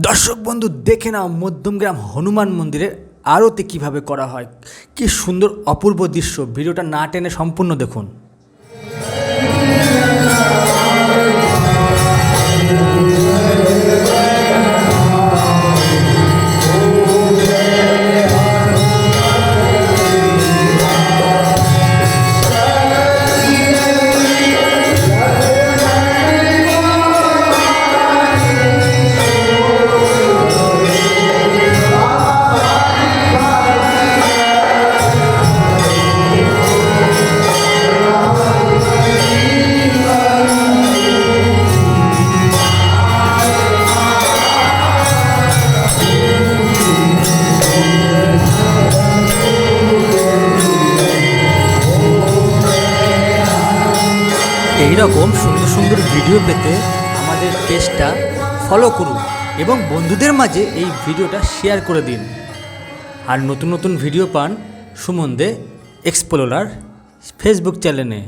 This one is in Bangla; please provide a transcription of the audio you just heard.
দর্শক বন্ধু দেখে নাও মধ্যমগ্রাম হনুমান মন্দিরের আরতি কিভাবে করা হয়। কি সুন্দর অপূর্ব দৃশ্য, ভিডিওটা না টেনে সম্পূর্ণ দেখুন। এইরকম সুন্দর সুন্দর ভিডিও পেতে আমাদের পেজটা ফলো করুন এবং বন্ধুদের মাঝে এই ভিডিওটা শেয়ার করে দিন। আর নতুন নতুন ভিডিও পান সুমন দে এক্সপ্লোরার ফেসবুক চ্যানেলে।